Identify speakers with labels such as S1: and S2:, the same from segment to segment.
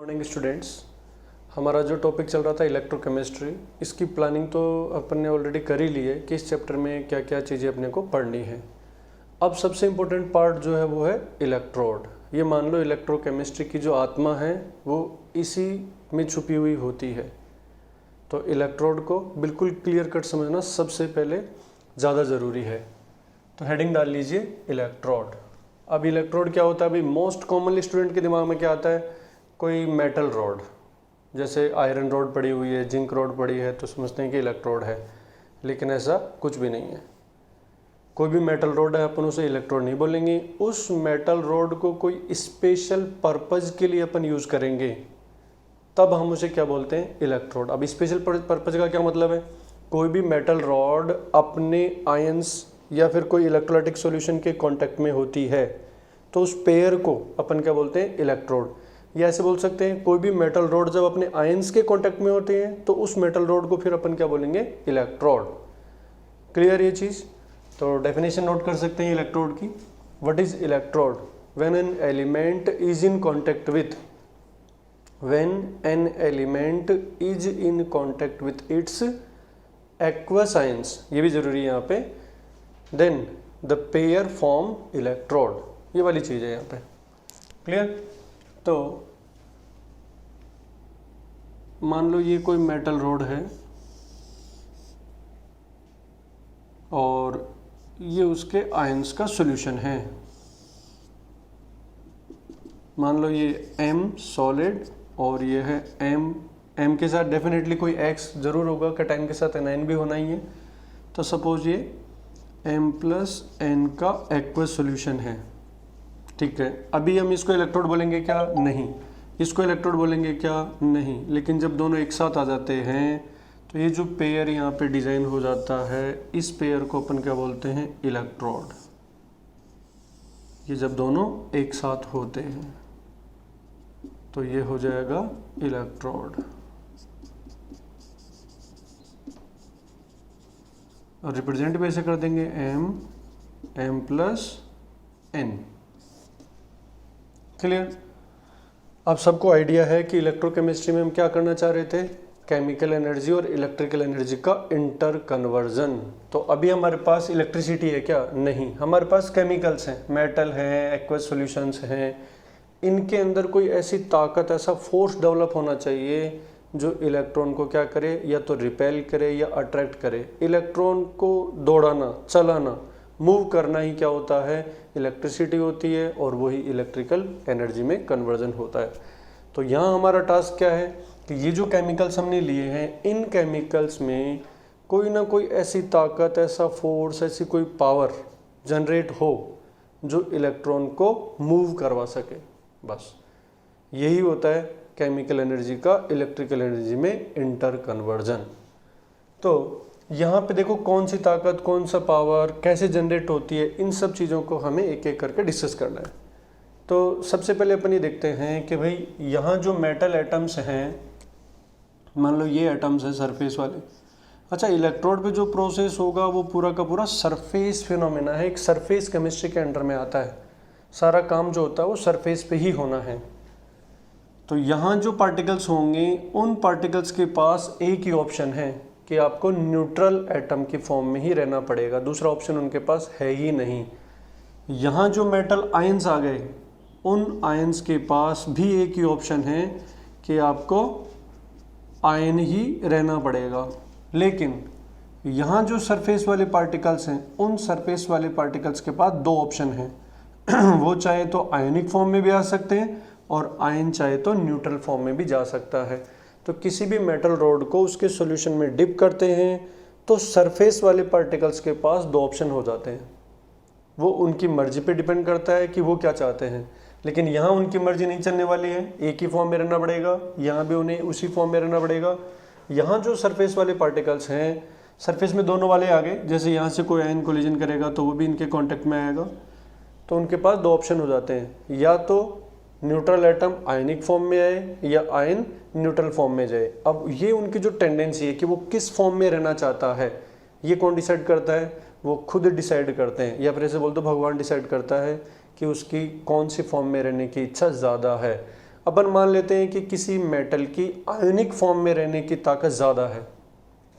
S1: Morning students, हमारा जो topic चल रहा था इलेक्ट्रोकेमिस्ट्री, इसकी प्लानिंग तो अपन ने ऑलरेडी कर ही ली है कि इस चैप्टर में क्या क्या चीज़ें अपने को पढ़नी है। अब सबसे इम्पोर्टेंट पार्ट जो है वो है इलेक्ट्रोड। ये मान लो इलेक्ट्रोकेमिस्ट्री की जो आत्मा है वो इसी में छुपी हुई होती है। तो इलेक्ट्रोड को बिल्कुल क्लियर कट समझना सबसे पहले ज़्यादा ज़रूरी है। तो हेडिंग डाल लीजिए इलेक्ट्रोड। अब इलेक्ट्रोड क्या होता है? अभी मोस्ट कॉमनली स्टूडेंट के दिमाग में क्या आता है? कोई मेटल रॉड, जैसे आयरन रॉड पड़ी हुई है, जिंक रॉड पड़ी है, तो समझते हैं कि इलेक्ट्रोड है, लेकिन ऐसा कुछ भी नहीं है। कोई भी मेटल रॉड है, अपन उसे इलेक्ट्रोड नहीं बोलेंगे। उस मेटल रॉड को कोई स्पेशल पर्पज़ के लिए अपन यूज़ करेंगे, तब हम उसे क्या बोलते हैं? इलेक्ट्रोड। अब स्पेशल पर्पज़ का क्या मतलब है? कोई भी मेटल रॉड अपने आयंस या फिर कोई इलेक्ट्रोलाइटिक सॉल्यूशन के कांटेक्ट में होती है, तो उस पेयर को अपन क्या बोलते हैं? इलेक्ट्रोड। या ऐसे बोल सकते हैं, कोई भी मेटल रॉड जब अपने आयंस के कांटेक्ट में होते हैं तो उस मेटल रॉड को फिर अपन क्या बोलेंगे? इलेक्ट्रोड। क्लियर ये चीज़? तो डेफिनेशन नोट कर सकते हैं इलेक्ट्रोड की। What is electrode? When an element is in contact with its aqueous ions, ये भी जरूरी है यहाँ पे, then the pair form electrode. ये वाली चीज़ है यहाँ पे। क्लियर? तो मान लो ये कोई मेटल रॉड है और ये उसके आयंस का सॉल्यूशन है। मान लो ये M सॉलिड और ये है M के साथ डेफिनेटली कोई X जरूर होगा, कैटायन के साथ एनायन भी होना ही है। तो सपोज ये M+N का एक्वस सॉल्यूशन है। ठीक है, अभी हम इसको इलेक्ट्रोड बोलेंगे क्या? नहीं। इसको इलेक्ट्रोड बोलेंगे क्या? नहीं। लेकिन जब दोनों एक साथ आ जाते हैं तो ये जो पेयर यहाँ पे डिजाइन हो जाता है, इस पेयर को अपन क्या बोलते हैं? इलेक्ट्रोड। ये जब दोनों एक साथ होते हैं तो ये हो जाएगा इलेक्ट्रोड। और रिप्रेजेंट भी ऐसे कर देंगे M+N। क्लियर? अब सबको आइडिया है कि इलेक्ट्रोकेमिस्ट्री में हम क्या करना चाह रहे थे? केमिकल एनर्जी और इलेक्ट्रिकल एनर्जी का इंटर कन्वर्जन। तो अभी हमारे पास इलेक्ट्रिसिटी है क्या? नहीं। हमारे पास केमिकल्स हैं, मेटल हैं, एक्वस सॉल्यूशंस हैं। इनके अंदर कोई ऐसी ताकत, ऐसा फोर्स डेवलप होना चाहिए जो इलेक्ट्रॉन को क्या करे? या तो रिपेल करे या अट्रैक्ट करे। इलेक्ट्रॉन को दौड़ाना, चलाना, मूव करना ही क्या होता है? इलेक्ट्रिसिटी होती है, और वही इलेक्ट्रिकल एनर्जी में कन्वर्जन होता है। तो यहाँ हमारा टास्क क्या है कि ये जो केमिकल्स हमने लिए हैं, इन केमिकल्स में कोई ना कोई ऐसी ताकत, ऐसा फोर्स, ऐसी कोई पावर जनरेट हो जो इलेक्ट्रॉन को मूव करवा सके। बस यही होता है केमिकल एनर्जी का इलेक्ट्रिकल एनर्जी में इंटर कन्वर्जन। तो यहाँ पे देखो कौन सी ताकत, कौन सा पावर कैसे जनरेट होती है, इन सब चीज़ों को हमें एक एक करके डिस्कस करना है। तो सबसे पहले अपन ये देखते हैं कि भाई यहाँ जो मेटल एटम्स हैं, मान लो ये एटम्स हैं सरफेस वाले। अच्छा, इलेक्ट्रोड पे जो प्रोसेस होगा वो पूरा का पूरा सरफेस फिनोमेना है, एक सरफेस केमिस्ट्री के अंडर में आता है। सारा काम जो होता है वो सरफेस पे ही होना है। तो यहाँ जो पार्टिकल्स होंगे, उन पार्टिकल्स के पास एक ही ऑप्शन है कि आपको न्यूट्रल एटम की फॉर्म में ही रहना पड़ेगा। दूसरा ऑप्शन उनके पास है ही नहीं। यहाँ जो मेटल आयंस आ गए, उन आयंस के पास भी एक ही ऑप्शन है कि आपको आयन ही रहना पड़ेगा। लेकिन यहाँ जो सरफेस वाले पार्टिकल्स हैं, उन सरफेस वाले पार्टिकल्स के पास दो ऑप्शन हैं। वो चाहे तो आयनिक फॉर्म में भी आ सकते हैं और आयन चाहे तो न्यूट्रल फॉर्म में भी जा सकता है। तो किसी भी मेटल रॉड को उसके सॉल्यूशन में डिप करते हैं तो सरफेस वाले पार्टिकल्स के पास दो ऑप्शन हो जाते हैं। वो उनकी मर्जी पे डिपेंड करता है कि वो क्या चाहते हैं। लेकिन यहाँ उनकी मर्जी नहीं चलने वाली है, एक ही फॉर्म में रहना पड़ेगा। यहाँ भी उन्हें उसी फॉर्म में रहना पड़ेगा। यहाँ जो सरफेस वाले पार्टिकल्स हैं, सरफेस में दोनों वाले आ गए, जैसे यहाँ से कोई आयन कोलिजन करेगा तो वो भी इनके कॉन्टेक्ट में आएगा। तो उनके पास दो ऑप्शन हो जाते हैं, या तो न्यूट्रल एटम आयनिक फॉर्म में आए या आयन न्यूट्रल फॉर्म में जाए। अब ये उनकी जो टेंडेंसी है कि वो किस फॉर्म में रहना चाहता है, ये कौन डिसाइड करता है? वो खुद डिसाइड करते हैं, या फिर ऐसे बोल दो भगवान डिसाइड करता है कि उसकी कौन सी फॉर्म में रहने की इच्छा ज़्यादा है। अपन मान लेते हैं कि किसी मेटल की आयोनिक फॉर्म में रहने की ताकत ज़्यादा है।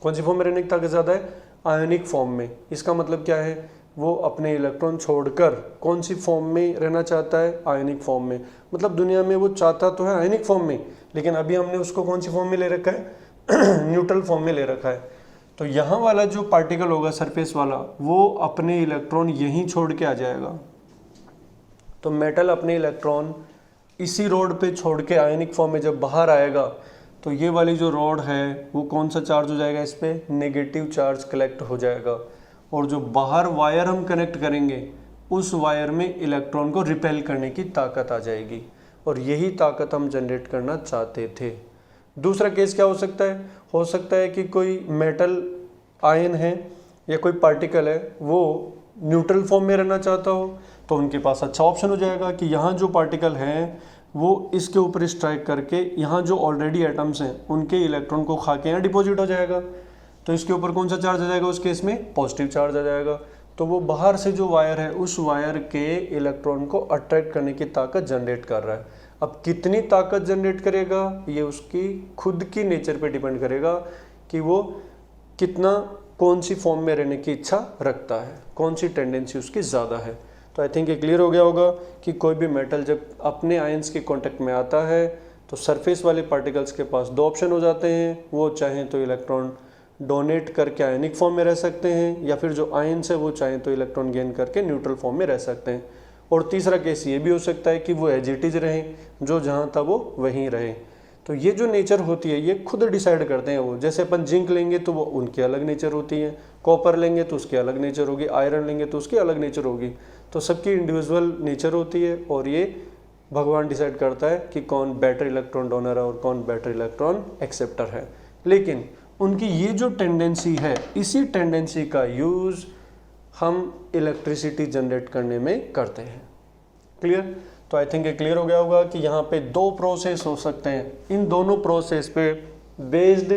S1: कौन सी फॉर्म में रहने की ताकत ज़्यादा है? आयोनिक फॉर्म में। इसका मतलब क्या है? वो अपने इलेक्ट्रॉन छोड़कर कौन सी फॉर्म में रहना चाहता है? आयोनिक फॉर्म में। मतलब दुनिया में वो चाहता तो है आयोनिक फॉर्म में, लेकिन अभी हमने उसको कौन सी फॉर्म में ले रखा है? न्यूट्रल फॉर्म में ले रखा है। तो यहाँ वाला जो पार्टिकल होगा सरफेस वाला, वो अपने इलेक्ट्रॉन यहीं छोड़ के आ जाएगा। तो मेटल अपने इलेक्ट्रॉन इसी रोड पे छोड़ के आयनिक फॉर्म में जब बाहर आएगा, तो ये वाली जो रॉड है वो कौन सा चार्ज हो जाएगा? इस पे नेगेटिव चार्ज कलेक्ट हो जाएगा। और जो बाहर वायर हम कनेक्ट करेंगे, उस वायर में इलेक्ट्रॉन को रिपेल करने की ताकत आ जाएगी, और यही ताकत हम जनरेट करना चाहते थे। दूसरा केस क्या हो सकता है? हो सकता है कि कोई मेटल आयन है या कोई पार्टिकल है, वो न्यूट्रल फॉर्म में रहना चाहता हो, तो उनके पास अच्छा ऑप्शन हो जाएगा कि यहाँ जो पार्टिकल हैं वो इसके ऊपर स्ट्राइक करके यहाँ जो ऑलरेडी एटम्स हैं उनके इलेक्ट्रॉन को खा के यहाँ डिपॉजिट हो जाएगा। तो इसके ऊपर कौन सा चार्ज आ जाएगा? उस केस में पॉजिटिव चार्ज आ जाएगा। तो वो बाहर से जो वायर है, उस वायर के इलेक्ट्रॉन को अट्रैक्ट करने की ताकत जनरेट कर रहा है। अब कितनी ताकत जनरेट करेगा, ये उसकी खुद की नेचर पे डिपेंड करेगा कि वो कितना, कौन सी फॉर्म में रहने की इच्छा रखता है, कौन सी टेंडेंसी उसकी ज़्यादा है। तो आई थिंक ये क्लियर हो गया होगा कि कोई भी मेटल जब अपने आयंस के कांटेक्ट में आता है, तो सरफेस वाले पार्टिकल्स के पास दो ऑप्शन हो जाते हैं। वो चाहें तो इलेक्ट्रॉन डोनेट करके आयनिक फॉर्म में रह सकते हैं, या फिर जो आयंस है वो चाहें तो इलेक्ट्रॉन गेन करके न्यूट्रल फॉर्म में रह सकते हैं। और तीसरा केस ये भी हो सकता है कि वो एज इट इज रहें, जो जहाँ था वो वहीं रहे। तो ये जो नेचर होती है ये खुद डिसाइड करते हैं वो। जैसे अपन जिंक लेंगे तो वो उनकी अलग नेचर होती है, कॉपर लेंगे तो उसकी अलग नेचर होगी, आयरन लेंगे तो उसकी अलग नेचर होगी। तो सबकी इंडिविजुअल नेचर होती है, और ये भगवान डिसाइड करता है कि कौन बेटर इलेक्ट्रॉन डोनर है और कौन बेटर इलेक्ट्रॉन एक्सेप्टर है। लेकिन उनकी ये जो टेंडेंसी है, इसी टेंडेंसी का यूज़ हम इलेक्ट्रिसिटी जनरेट करने में करते हैं। क्लियर? तो आई थिंक ये क्लियर हो गया होगा कि यहाँ पे दो प्रोसेस हो सकते हैं। इन दोनों प्रोसेस पे बेस्ड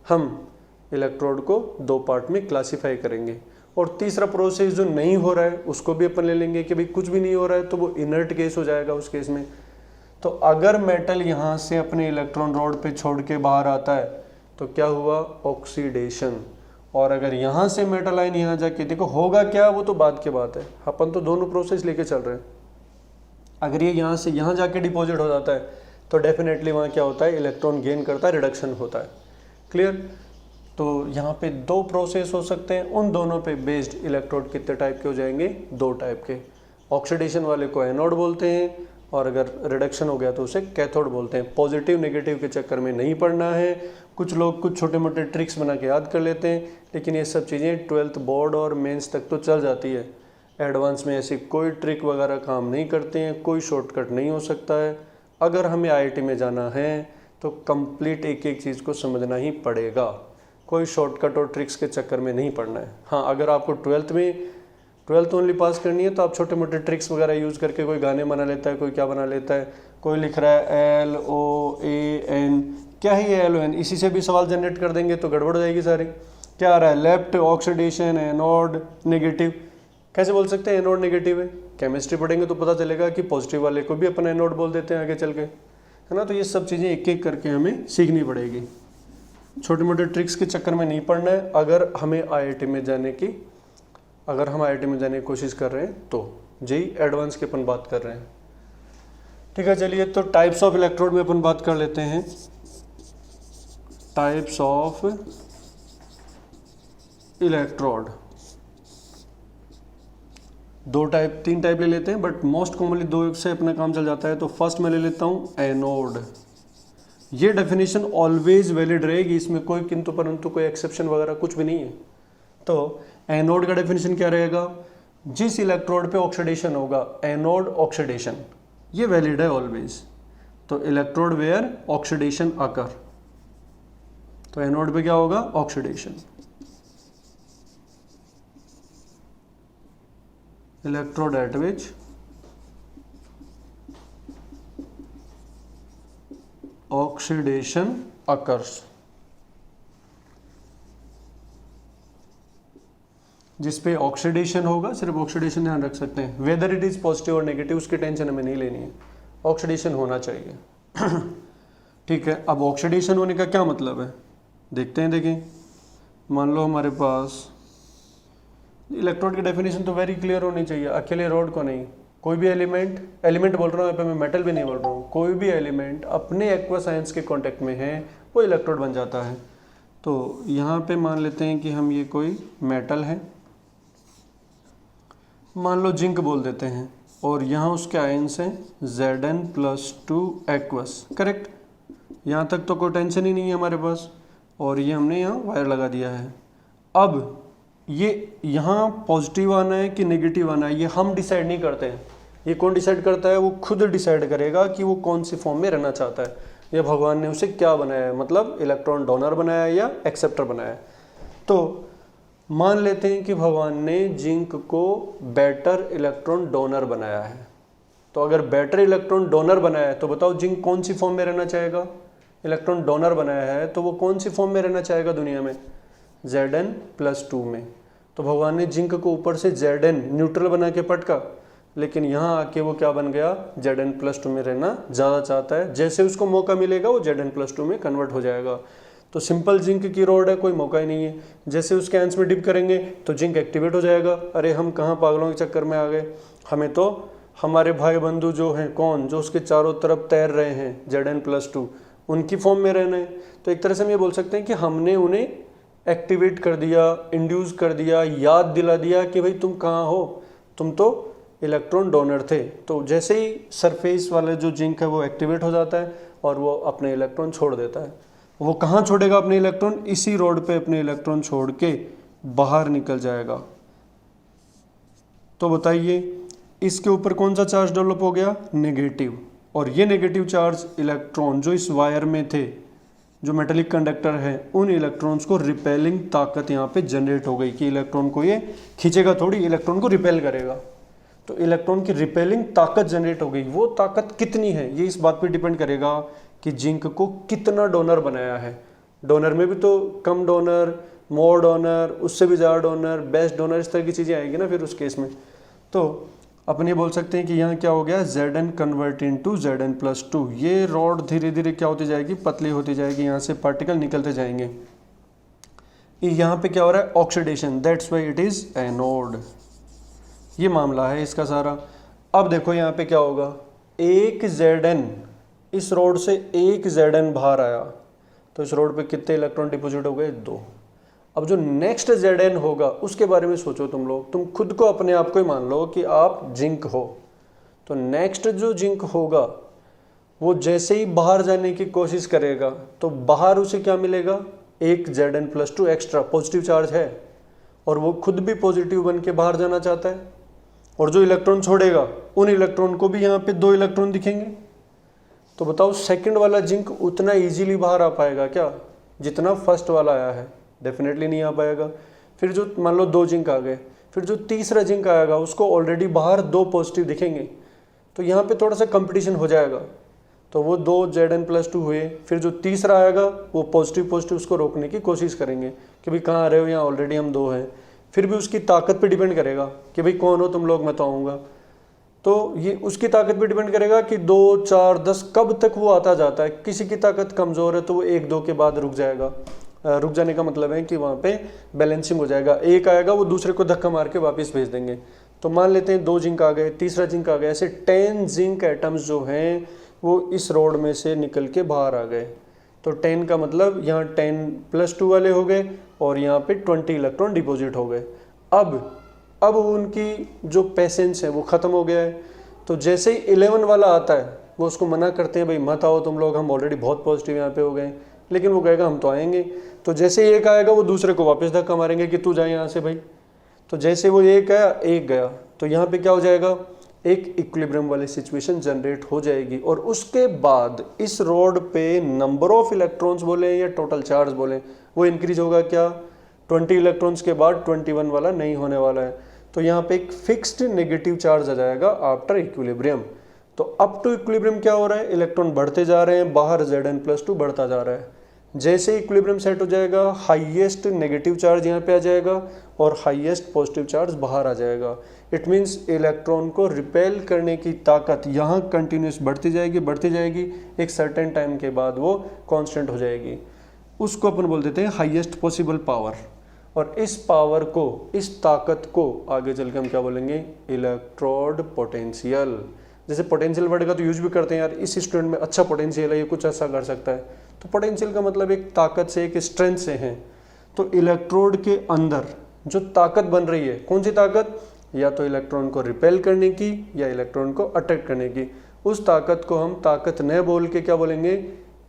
S1: हम इलेक्ट्रोड को दो पार्ट में क्लासिफाई करेंगे। और तीसरा प्रोसेस जो नहीं हो रहा है उसको भी अपन ले लेंगे कि भाई कुछ भी नहीं हो रहा है, तो वो इनर्ट केस हो जाएगा उस केस में। तो अगर मेटल यहाँ से अपने इलेक्ट्रॉन रॉड पे छोड़ के बाहर आता है तो क्या हुआ? ऑक्सीडेशन। और अगर यहाँ से मेटल आयन यहाँ जाके, देखो होगा क्या वो तो बाद की बात है, अपन तो दोनों प्रोसेस लेके चल रहे हैं। अगर ये यहाँ से यहाँ जाके डिपॉजिट हो जाता है तो डेफिनेटली वहाँ क्या होता है? इलेक्ट्रॉन गेन करता है, रिडक्शन होता है। क्लियर? तो यहाँ पे दो प्रोसेस हो सकते हैं, उन दोनों पे बेस्ड इलेक्ट्रोड कितने टाइप के हो जाएंगे? दो टाइप के। ऑक्सीडेशन वाले को एनोड बोलते हैं, और अगर रिडक्शन हो गया तो उसे कैथोड बोलते हैं। पॉजिटिव नेगेटिव के चक्कर में नहीं पड़ना है। कुछ लोग कुछ छोटे मोटे ट्रिक्स बना के याद कर लेते हैं, लेकिन ये सब चीज़ें 12th बोर्ड और मेंस तक तो चल जाती है। एडवांस में ऐसी कोई ट्रिक वगैरह काम नहीं करते हैं, कोई शॉर्टकट नहीं हो सकता है। अगर हमें IIT में जाना है तो कंप्लीट एक एक चीज़ को समझना ही पड़ेगा, कोई शॉर्टकट और ट्रिक्स के चक्कर में नहीं पड़ना है। हाँ, अगर आपको 12th ओनली पास करनी है तो आप छोटे मोटे ट्रिक्स वगैरह यूज़ करके, कोई गाने बना लेता है, कोई क्या बना लेता है, कोई लिख रहा है LOAN, क्या है ये LON, इसी से भी सवाल जनरेट कर देंगे तो गड़बड़ हो जाएगी सारी। क्या आ रहा है? Left oxidation, anode negative. कैसे बोल सकते हैं एनोड नेगेटिव है? केमिस्ट्री पढ़ेंगे तो पता चलेगा कि पॉजिटिव वाले को भी अपन एनोड बोल देते हैं आगे चल के, है ना। तो ये सब चीज़ें एक एक करके हमें सीखनी पड़ेगी, छोटे मोटे ट्रिक्स के चक्कर में नहीं पड़ना है। अगर हम IIT में जाने की कोशिश कर रहे हैं तो जेई एडवांस की अपन बात कर रहे हैं। ठीक है, चलिए तो टाइप्स ऑफ इलेक्ट्रोड में अपन बात कर लेते हैं। टाइप्स ऑफ इलेक्ट्रोड तीन टाइप ले लेते हैं, बट मोस्ट कॉमनली दो से अपना काम चल जाता है। तो फर्स्ट मैं ले लेता हूँ एनोड। ये डेफिनेशन ऑलवेज वैलिड रहेगी, इसमें कोई किंतु परंतु कोई एक्सेप्शन वगैरह कुछ भी नहीं है। तो एनोड का डेफिनेशन क्या रहेगा? जिस इलेक्ट्रोड पे ऑक्सीडेशन होगा, एनोड ऑक्सीडेशन, ये वैलिड है ऑलवेज। तो इलेक्ट्रोड वेयर ऑक्सीडेशन अकर, तो एनोड पे क्या होगा? ऑक्सीडेशन। इलेक्ट्रोड एट विच ऑक्सीडेशन अकर्स, जिस पे ऑक्सीडेशन होगा, सिर्फ ऑक्सीडेशन ध्यान रख सकते हैं। वेदर इट इज पॉजिटिव और नेगेटिव उसकी टेंशन हमें नहीं लेनी है, ऑक्सीडेशन होना चाहिए। ठीक है, अब ऑक्सीडेशन होने का क्या मतलब है देखते हैं। देखें, मान लो हमारे पास इलेक्ट्रोड की डेफिनेशन तो वेरी क्लियर होनी चाहिए, अकेले रॉड को नहीं, कोई भी एलिमेंट बोल रहा हूँ यहाँ पे मैं, मेटल भी नहीं बोल रहा हूँ, कोई भी एलिमेंट अपने एक्वस आयंस के कांटेक्ट में है वो इलेक्ट्रोड बन जाता है। तो यहाँ पे मान लेते हैं कि हम ये कोई मेटल है, मान लो जिंक बोल देते हैं, और यहाँ उसके आयंस हैं Zn+2 एक्वस, करेक्ट। यहाँ तक तो कोई टेंशन ही नहीं है हमारे पास, और ये हमने यहाँ वायर लगा दिया है। अब ये यहाँ पॉजिटिव आना है कि नेगेटिव आना है ये हम डिसाइड नहीं करते हैं, ये कौन डिसाइड करता है, वो खुद डिसाइड करेगा कि वो कौन सी फॉर्म में रहना चाहता है, या भगवान ने उसे क्या बनाया है, मतलब इलेक्ट्रॉन डोनर बनाया है या एक्सेप्टर बनाया है। तो मान लेते हैं कि भगवान ने जिंक को बेटर इलेक्ट्रॉन डोनर बनाया है। तो अगर बेटर इलेक्ट्रॉन डोनर बनाया है तो बताओ जिंक कौन सी फॉर्म में रहना चाहेगा, इलेक्ट्रॉन डोनर बनाया है तो वो कौन सी फॉर्म में रहना चाहेगा दुनिया में, Zn+2 में। तो भगवान ने जिंक को ऊपर से Zn न्यूट्रल बना के पटका, लेकिन यहाँ आके वो क्या बन गया, Zn+2 में रहना ज़्यादा चाहता है। जैसे उसको मौका मिलेगा वो Zn+2 में कन्वर्ट हो जाएगा। तो सिंपल जिंक की रॉड है, कोई मौका ही नहीं है, जैसे उसके आयंस में डिप करेंगे तो जिंक एक्टिवेट हो जाएगा। अरे हम कहाँ पागलों के चक्कर में आ गए, हमें तो हमारे भाई बंधु जो हैं, कौन, जो उसके चारों तरफ तैर रहे हैं Zn+2, उनकी फॉर्म में रहना है। तो एक तरह से हम ये बोल सकते हैं कि हमने उन्हें एक्टिवेट कर दिया, इंड्यूस कर दिया, याद दिला दिया कि भाई तुम कहाँ हो, तुम तो इलेक्ट्रॉन डोनर थे। तो जैसे ही सरफेस वाले जो जिंक है वो एक्टिवेट हो जाता है और वो अपने इलेक्ट्रॉन छोड़ देता है। वो कहाँ छोड़ेगा अपने इलेक्ट्रॉन, इसी रोड पे अपने इलेक्ट्रॉन छोड़ के बाहर निकल जाएगा। तो बताइए इसके ऊपर कौन सा चार्ज डेवलप हो गया, नेगेटिव। और ये नेगेटिव चार्ज इलेक्ट्रॉन जो इस वायर में थे, जो मेटेलिक कंडक्टर है, उन इलेक्ट्रॉन्स को रिपेलिंग ताकत यहाँ पे जनरेट हो गई कि इलेक्ट्रॉन को ये खींचेगा थोड़ी, इलेक्ट्रॉन को रिपेल करेगा। तो इलेक्ट्रॉन की रिपेलिंग ताकत जनरेट हो गई। वो ताकत कितनी है ये इस बात पे डिपेंड करेगा कि जिंक को कितना डोनर बनाया है। डोनर में भी तो कम डोनर, मोर डोनर, उससे भी ज़्यादा डोनर, बेस्ट डोनर, इस तरह की चीज़ें आएगी ना फिर उस केस में। तो अपन ये बोल सकते हैं कि यहाँ क्या हो गया, Zn कन्वर्ट इनटू Zn+2। ये रॉड धीरे धीरे क्या होती जाएगी, पतली होती जाएगी, यहाँ से पार्टिकल निकलते जाएंगे। यहाँ पे क्या हो रहा है, oxidation, that's why it is anode. ये मामला है इसका सारा। अब देखो यहाँ पे क्या होगा, एक Zn, इस रोड से एक Zn बाहर आया तो इस रोड पे कितने इलेक्ट्रॉन डिपोजिट हो गए, 2। अब जो नेक्स्ट Zn होगा उसके बारे में सोचो तुम लोग, तुम खुद को अपने आप को ही मान लो कि आप जिंक हो। तो नेक्स्ट जो जिंक होगा वो जैसे ही बाहर जाने की कोशिश करेगा तो बाहर उसे क्या मिलेगा, एक Zn+2 एक्स्ट्रा पॉजिटिव चार्ज है, और वो खुद भी पॉजिटिव बन के बाहर जाना चाहता है। और जो इलेक्ट्रॉन छोड़ेगा उन इलेक्ट्रॉन को भी यहाँ पे 2 इलेक्ट्रॉन दिखेंगे। तो बताओ सेकंड वाला जिंक उतना इजीली बाहर आ पाएगा क्या जितना फर्स्ट वाला आया है, डेफिनेटली नहीं आ पाएगा। फिर जो मान लो 2 जिंक आ गए, फिर जो तीसरा जिंक आएगा उसको ऑलरेडी बाहर 2 पॉजिटिव दिखेंगे, तो यहाँ पे थोड़ा सा कंपटीशन हो जाएगा। तो वो 2 Zn+2 हुए, फिर जो तीसरा आएगा वो पॉजिटिव उसको रोकने की कोशिश करेंगे कि भाई कहाँ आ रहे हो, यहाँ ऑलरेडी हम 2 हैं। फिर भी उसकी ताकत पे डिपेंड करेगा कि भाई कौन हो तुम लोग, मैं तो आऊँगा। तो ये उसकी ताकत पे डिपेंड करेगा कि 2, 4, 10 कब तक वो आता जाता है। किसी की ताकत कमज़ोर है तो वो 1, 2 के बाद रुक जाएगा। रुक जाने का मतलब है कि वहाँ पे बैलेंसिंग हो जाएगा, एक आएगा वो दूसरे को धक्का मार के वापस भेज देंगे। तो मान लेते हैं 2 जिंक आ गए, तीसरा जिंक आ गया, ऐसे 10 जिंक एटम्स जो हैं वो इस रोड में से निकल के बाहर आ गए। तो 10 का मतलब यहाँ 10+2 वाले हो गए और यहाँ पे 20 इलेक्ट्रॉन डिपॉजिट हो गए। अब उनकी जो पेशेंस है वो ख़त्म हो गया है। तो जैसे ही 11 वाला आता है वो उसको मना करते हैं, भाई मत आओ तुम लोग, हम ऑलरेडी बहुत पॉजिटिव यहाँ पे हो गए। लेकिन वो कहेगा हम तो आएंगे। तो जैसे ही एक आएगा वो दूसरे को वापस धक्का मारेंगे कि तू जा यहाँ से भाई। तो जैसे वो एक आया, एक गया, तो यहाँ पे क्या हो जाएगा, एक इक्विलिब्रियम वाली सिचुएशन जनरेट हो जाएगी। और उसके बाद इस रोड पे नंबर ऑफ इलेक्ट्रॉन्स बोले या टोटल चार्ज बोले वो इंक्रीज होगा क्या, 20 इलेक्ट्रॉन्स के बाद 21 वाला नहीं होने वाला है। तो यहाँ पे एक फिक्स्ड नेगेटिव चार्ज आ जाएगा आफ्टर इक्विलिब्रियम। तो अप टू इक्विलिब्रियम क्या हो रहा है, इलेक्ट्रॉन बढ़ते जा रहे हैं, बाहर Zn+2 बढ़ता जा रहा है। जैसे इक्विलिब्रियम सेट हो जाएगा हाईएस्ट नेगेटिव चार्ज यहाँ पे आ जाएगा और हाईएस्ट पॉजिटिव चार्ज बाहर आ जाएगा। इट मीन्स इलेक्ट्रॉन को रिपेल करने की ताकत यहाँ कंटिन्यूस बढ़ती जाएगी, एक सर्टेन टाइम के बाद वो कांस्टेंट हो जाएगी। उसको अपन बोल देते हैं हाईएस्ट पॉसिबल पावर। और इस पावर को, इस ताकत को आगे चल के हम क्या बोलेंगे, इलेक्ट्रोड पोटेंशियल। जैसे पोटेंशियल वर्ड का तो यूज भी करते हैं यार, इस स्टूडेंट में अच्छा पोटेंशियल है, ये कुछ ऐसा कर सकता है, तो पोटेंशियल का मतलब एक ताकत से, एक स्ट्रेंथ से है। तो इलेक्ट्रोड के अंदर जो ताकत बन रही है, कौन सी ताकत, या तो इलेक्ट्रॉन को रिपेल करने की या इलेक्ट्रॉन को अट्रैक्ट करने की, उस ताकत को हम ताकत न बोल के क्या बोलेंगे,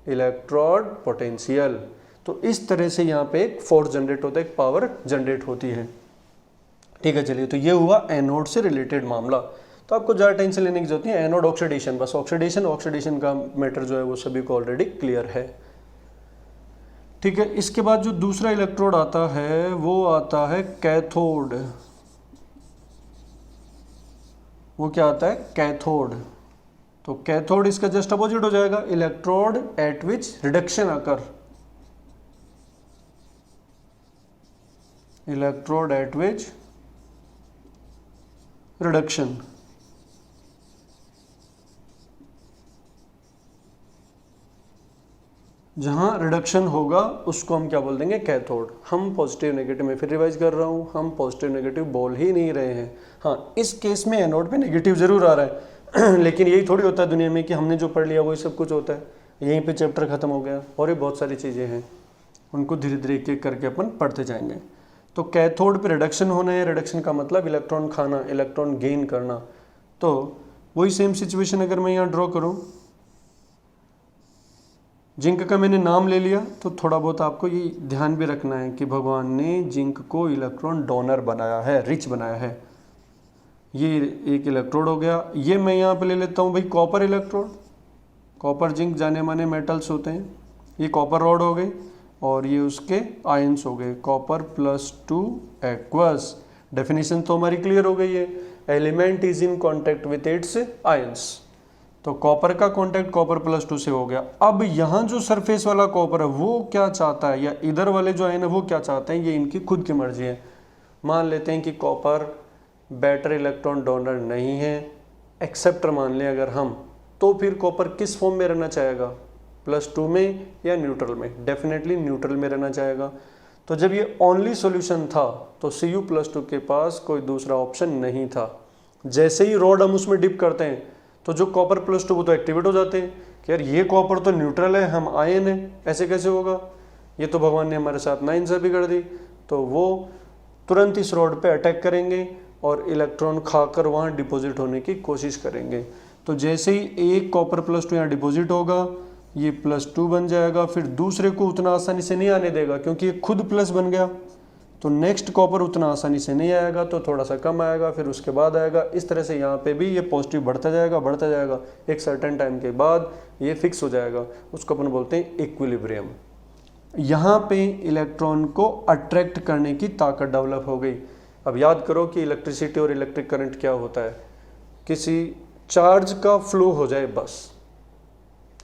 S1: इलेक्ट्रोड पोटेंशियल। तो इस तरह से यहाँ पे एक फोर्स जनरेट होता है, एक पावर जनरेट होती है। ठीक है, चलिए, तो ये हुआ एनोड से रिलेटेड मामला। तो आपको ज़्यादा टेंशन लेने की जरूरत नहीं है, एनोड ऑक्सीडेशन, बस ऑक्सीडेशन का मैटर जो है वो सभी को ऑलरेडी क्लियर है। ठीक है, इसके बाद जो दूसरा इलेक्ट्रोड आता है वो आता है कैथोड। वो क्या आता है, कैथोड। तो कैथोड इसका जस्ट अपोजिट हो जाएगा, इलेक्ट्रोड एट विच रिडक्शन अकर, इलेक्ट्रोड एट विच रिडक्शन। जहां रिडक्शन होगा उसको हम क्या बोल देंगे, कैथोड। हम पॉजिटिव नेगेटिव में फिर रिवाइज कर रहा हूं, हम पॉजिटिव नेगेटिव बोल ही नहीं रहे हैं। हाँ, इस केस में एनोड पे नेगेटिव जरूर आ रहा है लेकिन यही थोड़ी होता है दुनिया में कि हमने जो पढ़ लिया वही सब कुछ होता है, यहीं पे चैप्टर खत्म हो गया। और ये बहुत सारी चीज़ें हैं, उनको धीरे धीरे एक एक करके अपन पढ़ते जाएंगे। तो कैथोड पे रिडक्शन होना है, रिडक्शन का मतलब इलेक्ट्रॉन खाना, इलेक्ट्रॉन गेन करना। तो वही सेम सिचुएशन अगर मैं यहाँ ड्रॉ करूँ, जिंक का मैंने नाम ले लिया, तो थोड़ा बहुत आपको ये ध्यान भी रखना है कि भगवान ने जिंक को इलेक्ट्रॉन डोनर बनाया है, रिच बनाया है। ये एक इलेक्ट्रोड हो गया। ये मैं यहाँ पे ले लेता हूँ भाई कॉपर इलेक्ट्रोड, कॉपर जिंक जाने माने मेटल्स होते हैं। ये कॉपर रॉड हो गई और ये उसके आयंस हो गए, कॉपर +2 एक्वस। डेफिनेशन तो हमारी क्लियर हो गई है, element is in contact with its ions. तो कॉपर का कांटेक्ट कॉपर +2 से हो गया। अब यहाँ जो सरफेस वाला कॉपर है वो क्या चाहता है, या इधर वाले जो आयन है वो क्या चाहते हैं, ये इनकी खुद की मर्जी है। मान लेते हैं कि कॉपर बेटर इलेक्ट्रॉन डोनर नहीं है, एक्सेप्टर मान लें अगर हम, तो फिर कॉपर किस फॉर्म में रहना चाहेगा, +2 में या न्यूट्रल में? डेफिनेटली न्यूट्रल में रहना चाहेगा। तो जब ये ओनली सॉल्यूशन था तो Cu+2 के पास कोई दूसरा ऑप्शन नहीं था। जैसे ही रॉड हम उसमें डिप करते हैं तो जो कॉपर +2 वो तो एक्टिवेट हो जाते हैं कि यार ये कॉपर तो न्यूट्रल है, हम आयन है, ऐसे कैसे होगा, ये तो भगवान ने हमारे साथ नाइंसाफी कर दी। तो वो तुरंत इस रॉड पे अटैक करेंगे और इलेक्ट्रॉन खाकर वहाँ डिपॉजिट होने की कोशिश करेंगे। तो जैसे ही एक कॉपर +2 यहाँ डिपॉजिट होगा, ये +2 बन जाएगा, फिर दूसरे को उतना आसानी से नहीं आने देगा क्योंकि ये खुद प्लस बन गया। तो नेक्स्ट कॉपर उतना आसानी से नहीं आएगा, तो थोड़ा सा कम आएगा, फिर उसके बाद आएगा। इस तरह से यहाँ पे भी ये पॉजिटिव बढ़ता जाएगा, एक सर्टेन टाइम के बाद ये फिक्स हो जाएगा। उसको अपन बोलते हैं इक्विलिब्रियम। यहाँ पे इलेक्ट्रॉन को अट्रैक्ट करने की ताकत डेवलप हो गई। अब याद करो कि इलेक्ट्रिसिटी और इलेक्ट्रिक करंट क्या होता है, किसी चार्ज का फ्लो हो जाए बस,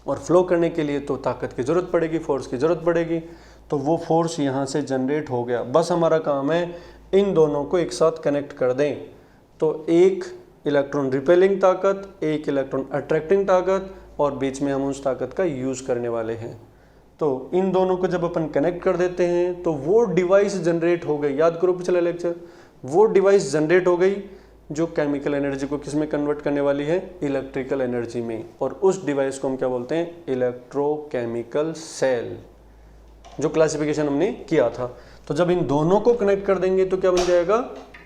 S1: और फ्लो करने के लिए तो ताकत की जरूरत पड़ेगी, फोर्स की जरूरत पड़ेगी। तो वो फोर्स यहाँ से जनरेट हो गया, बस हमारा काम है इन दोनों को एक साथ कनेक्ट कर दें। तो एक इलेक्ट्रॉन रिपेलिंग ताकत, एक इलेक्ट्रॉन अट्रैक्टिंग ताकत, और बीच में हम उस ताकत का यूज़ करने वाले हैं। तो इन दोनों को जब अपन कनेक्ट कर देते हैं तो वो डिवाइस जनरेट हो गई। याद करो पिछला लेक्चर, वो डिवाइस जनरेट हो गई जो केमिकल एनर्जी को किस में कन्वर्ट करने वाली है, इलेक्ट्रिकल एनर्जी में। और उस डिवाइस को हम क्या बोलते हैं, इलेक्ट्रोकेमिकल सेल, जो क्लासिफिकेशन हमने किया था। तो जब इन दोनों को कनेक्ट कर देंगे तो क्या बन जाएगा,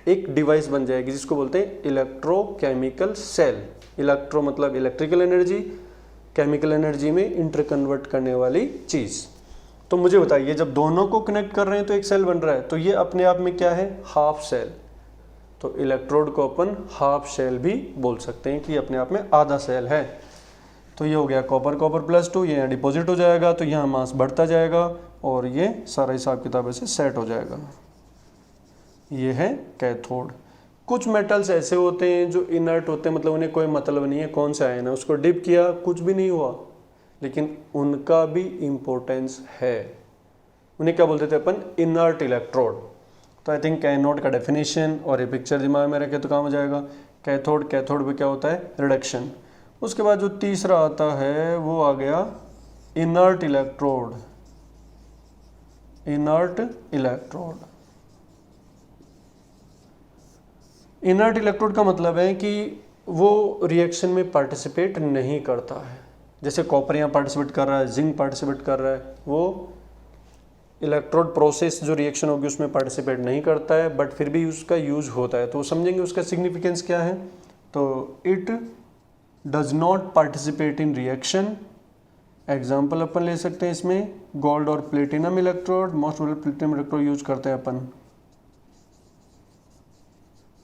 S1: एक डिवाइस बन जाएगी जिसको बोलते हैं इलेक्ट्रोकेमिकल सेल। इलेक्ट्रो मतलब इलेक्ट्रिकल एनर्जी, केमिकल एनर्जी में इंटर कन्वर्ट करने वाली चीज़। तो मुझे बताइए, जब दोनों को कनेक्ट कर रहे हैं तो एक सेल बन रहा है, तो ये अपने आप में क्या है, हाफ सेल। तो इलेक्ट्रोड को अपन हाफ सेल भी बोल सकते हैं कि अपने आप में आधा सेल है। तो ये हो गया कॉपर +2, ये यहाँ डिपॉजिट हो जाएगा, तो यहाँ मास बढ़ता जाएगा और ये सारा हिसाब किताब ऐसे सेट हो जाएगा। ये है कैथोड। कुछ मेटल्स ऐसे होते हैं जो इनर्ट होते हैं, मतलब उन्हें कोई मतलब नहीं है कौन सा आयन है, उसको डिप किया कुछ भी नहीं हुआ, लेकिन उनका भी इम्पोर्टेंस है। उन्हें क्या बोलते थे अपन? Inert electrode. तो आई थिंक कैथोड का डेफिनेशन और ये पिक्चर दिमाग में रखे तो काम हो जाएगा। कैथोड, कैथोड में क्या होता है? रिडक्शन। उसके बाद जो तीसरा आता है वो आ गया inert electrode. Inert electrode, inert electrode का मतलब है कि वो रिएक्शन में पार्टिसिपेट नहीं करता है। जैसे कॉपर यहाँ पार्टिसिपेट कर रहा है, जिंक पार्टिसिपेट कर रहा है, वो इलेक्ट्रोड प्रोसेस जो रिएक्शन होगी उसमें पार्टिसिपेट नहीं करता है, बट फिर भी उसका यूज होता है। तो समझेंगे उसका सिग्निफिकेंस क्या है। तो it does not participate in reaction. Example अपन ले सकते हैं इसमें गोल्ड और platinum electrode. Most of platinum electrode use करते हैं अपन,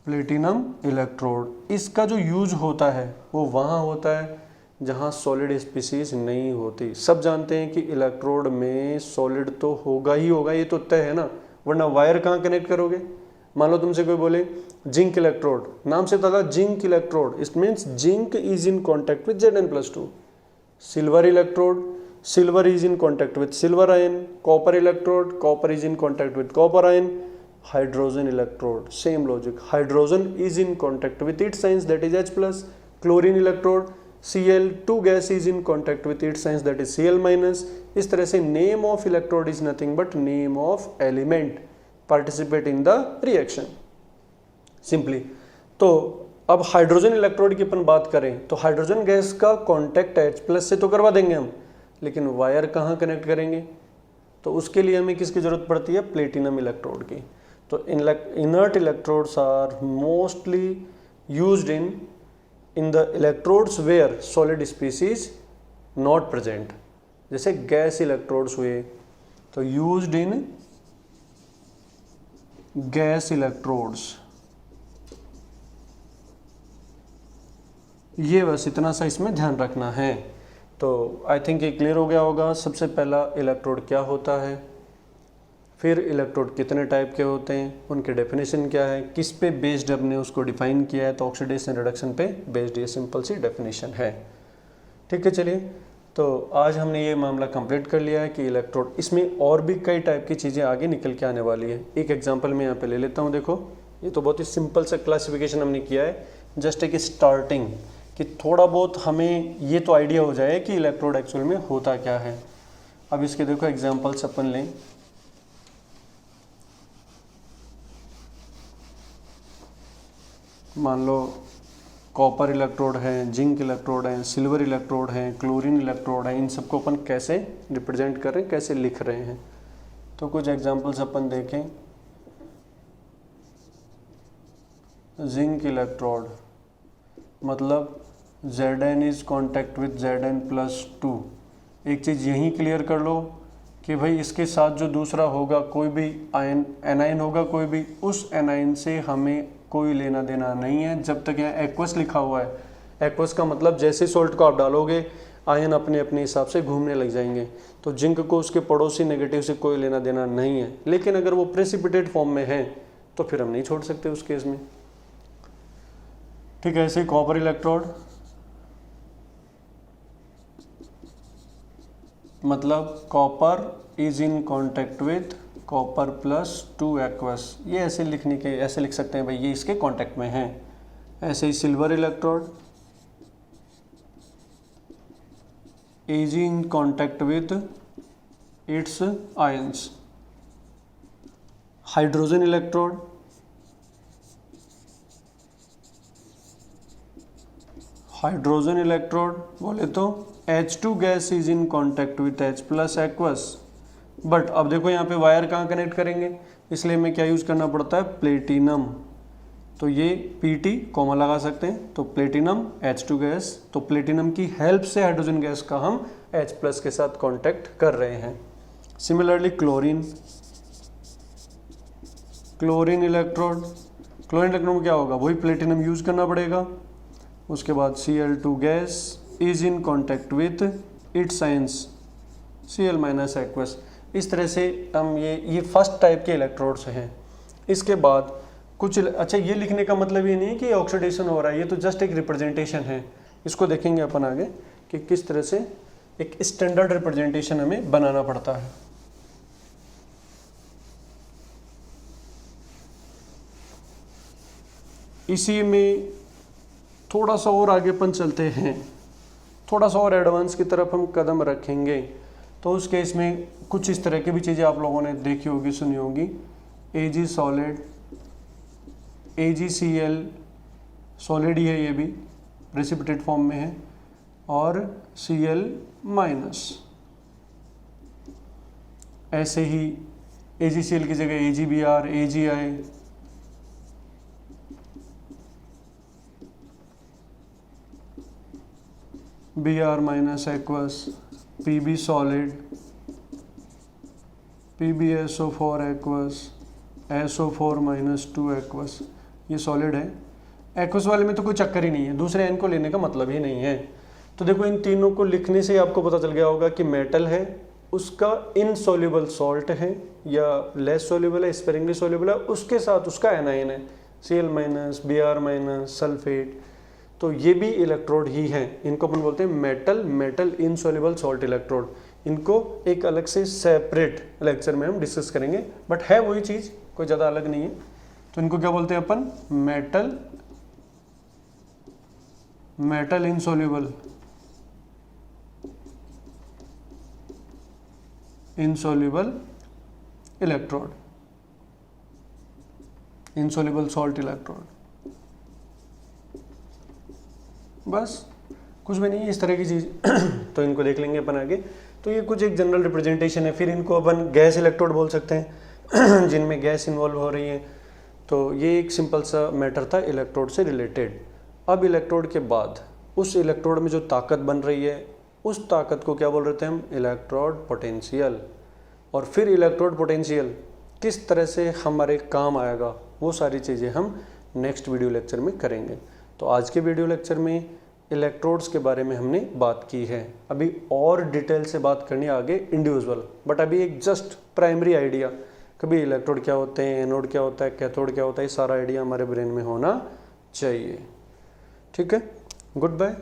S1: प्लेटिनम इलेक्ट्रोड। इसका जो यूज होता है वो वहाँ होता है जहाँ सॉलिड स्पीसीज नहीं होती। सब जानते हैं कि इलेक्ट्रोड में सॉलिड तो होगा ही होगा, ये तो तय है ना, वरना वायर कहाँ कनेक्ट करोगे। मान लो तुमसे कोई बोले जिंक इलेक्ट्रोड, नाम से पता zinc electrode, it means zinc is in contact with Zn+2। Silver electrode, silver is in contact with silver ion. Copper electrode, copper is in contact with copper ion. Hydrogen electrode, same logic, hydrogen is in contact with it's science that is H+। Chlorine electrode, Cl2 gas is in contact with it's science that is Cl-। इस तरह से name of electrode is nothing but name of element participate in the reaction, simply. तो अब hydrogen electrode की अपन बात करें तो hydrogen gas का कॉन्टैक्ट H+ से तो करवा देंगे हम, लेकिन वायर कहाँ कनेक्ट करेंगे? तो उसके लिए हमें किसकी जरूरत पड़ती है? प्लेटिनम इलेक्ट्रोड की। तो inert electrodes are mostly used in the electrodes where solid species not present. जैसे गैस इलेक्ट्रोड्स हुए तो यूज्ड इन गैस इलेक्ट्रोड्स। ये बस इतना सा इसमें ध्यान रखना है। तो आई थिंक ये क्लियर हो गया होगा। सबसे पहला इलेक्ट्रोड क्या होता है, फिर इलेक्ट्रोड कितने टाइप के होते हैं, उनके डेफिनेशन क्या है, किस पे बेस्ड हमने उसको डिफाइन किया है, तो ऑक्सीडेशन रिडक्शन पे बेस्ड ये सिंपल सी डेफिनेशन है। ठीक है, चलिए तो आज हमने ये मामला कंप्लीट कर लिया है कि इलेक्ट्रोड, इसमें और भी कई टाइप की चीज़ें आगे निकल के आने वाली है। एक एग्जांपल मैं यहाँ पे ले लेता हूँ। देखो ये तो बहुत ही सिंपल सा क्लासिफिकेशन हमने किया है, जस्ट एक स्टार्टिंग, कि थोड़ा बहुत हमें ये तो आइडिया हो जाए कि इलेक्ट्रोड एक्चुअल में होता क्या है। अब इसके देखो एग्जांपल्स अपन लें। मान लो कॉपर इलेक्ट्रोड है, जिंक इलेक्ट्रोड है, सिल्वर इलेक्ट्रोड है, क्लोरीन इलेक्ट्रोड है, इन सबको अपन कैसे रिप्रेजेंट कर रहे हैं, कैसे लिख रहे हैं। तो कुछ एग्जांपल्स अपन देखें। जिंक इलेक्ट्रोड मतलब Zn is contact with Zn+2। एक चीज़ यहीं क्लियर कर लो कि भाई इसके साथ जो दूसरा होगा, कोई भी आयन एनाइन होगा, कोई भी, उस एनाइन से हमें कोई लेना देना नहीं है जब तक यहाँ एक्वस लिखा हुआ है। एक्वस का मतलब जैसे सॉल्ट को आप डालोगे आयन अपने अपने हिसाब से घूमने लग जाएंगे। तो जिंक को उसके पड़ोसी नेगेटिव से कोई लेना देना नहीं है, लेकिन अगर वो प्रेसिपिटेट फॉर्म में है तो फिर हम नहीं छोड़ सकते उस केस में। ठीक है, ऐसे कॉपर इलेक्ट्रोड मतलब copper is in contact with Copper+2 aqueous. ये ऐसे लिखने के, ऐसे लिख सकते हैं भाई ये इसके कांटेक्ट में है। ऐसे ही silver electrode is in contact with its ions. Hydrogen electrode बोले तो H2 gas is in contact with H+ aqueous. But अब देखो यहाँ पे वायर कहाँ कनेक्ट करेंगे, इसलिए हमें क्या यूज करना पड़ता है? प्लेटिनम। तो ये Pt कॉमा लगा सकते हैं, तो प्लेटिनम H2 गैस, तो प्लेटिनम की हेल्प से हाइड्रोजन गैस का हम H+ के साथ कांटेक्ट कर रहे हैं। सिमिलरली क्लोरीन इलेक्ट्रोड में क्या होगा? वही प्लेटिनम यूज करना पड़ेगा। उसके बाद Cl2 gas is in contact with its ions Cl- aqueous. इस तरह से हम ये फर्स्ट टाइप के इलेक्ट्रोड्स हैं। इसके बाद कुछ, अच्छा ये लिखने का मतलब ये नहीं कि ऑक्सीडेशन हो रहा है, ये तो जस्ट एक रिप्रेजेंटेशन है। इसको देखेंगे अपन आगे कि किस तरह से एक स्टैंडर्ड रिप्रेजेंटेशन हमें बनाना पड़ता है। इसी में थोड़ा सा और आगे अपन चलते हैं, थोड़ा सा और एडवांस की तरफ हम कदम रखेंगे, तो उस केस में कुछ इस तरह की भी चीज़ें आप लोगों ने देखी होगी, सुनी होगी। Ag सॉलिड, AgCl सॉलिड ही है, ये भी प्रेसिपिटेट फॉर्म में है, और Cl माइनस। ऐसे ही AgCl की जगह AgBr, AgI, Br minus aqueous, Pb solid, PbSO4 aqueous, SO4 minus 2 aqueous, ये सॉलिड है। एक्वस वाले में तो कोई चक्कर ही नहीं है, दूसरे एन को लेने का मतलब ही नहीं है। तो देखो इन तीनों को लिखने से आपको पता चल गया होगा कि मेटल है, उसका इनसॉल्युबल सॉल्ट है या लेस सॉल्युबल है, स्पेरिंगली सॉल्युबल है, उसके साथ उसका एनायन है Cl minus, Br minus, sulphate. तो ये भी इलेक्ट्रोड ही है, इनको अपन बोलते हैं मेटल इनसॉल्युबल सॉल्ट इलेक्ट्रोड। इनको एक अलग से सेपरेट लेक्चर में हम डिस्कस करेंगे, बट है वही चीज़, कोई ज़्यादा अलग नहीं है। तो इनको क्या बोलते हैं अपन? Metal insoluble electrode, insoluble salt electrode. बस कुछ भी नहीं है इस तरह की चीज़। तो इनको देख लेंगे अपन आगे। तो ये कुछ एक जनरल रिप्रेजेंटेशन है। फिर इनको अपन गैस इलेक्ट्रोड बोल सकते हैं जिनमें गैस इन्वॉल्व हो रही है। तो ये एक सिंपल सा मैटर था इलेक्ट्रोड से रिलेटेड। अब इलेक्ट्रोड के बाद उस इलेक्ट्रोड में जो ताकत बन रही है, उस ताकत को क्या बोल रहे थे हम? Electrode potential. और फिर इलेक्ट्रोड पोटेंशियल किस तरह से हमारे काम आएगा, वो सारी चीज़ें हम नेक्स्ट वीडियो लेक्चर में करेंगे। तो आज के वीडियो लेक्चर में इलेक्ट्रोड्स के बारे में हमने बात की है। अभी और डिटेल से बात करनी है आगे इंडिविजुअल, बट अभी एक जस्ट प्राइमरी आइडिया, कभी इलेक्ट्रोड क्या होते हैं, एनोड क्या होता है, कैथोड क्या होता है, ये सारा आइडिया हमारे ब्रेन में होना चाहिए। ठीक है, गुड बाय।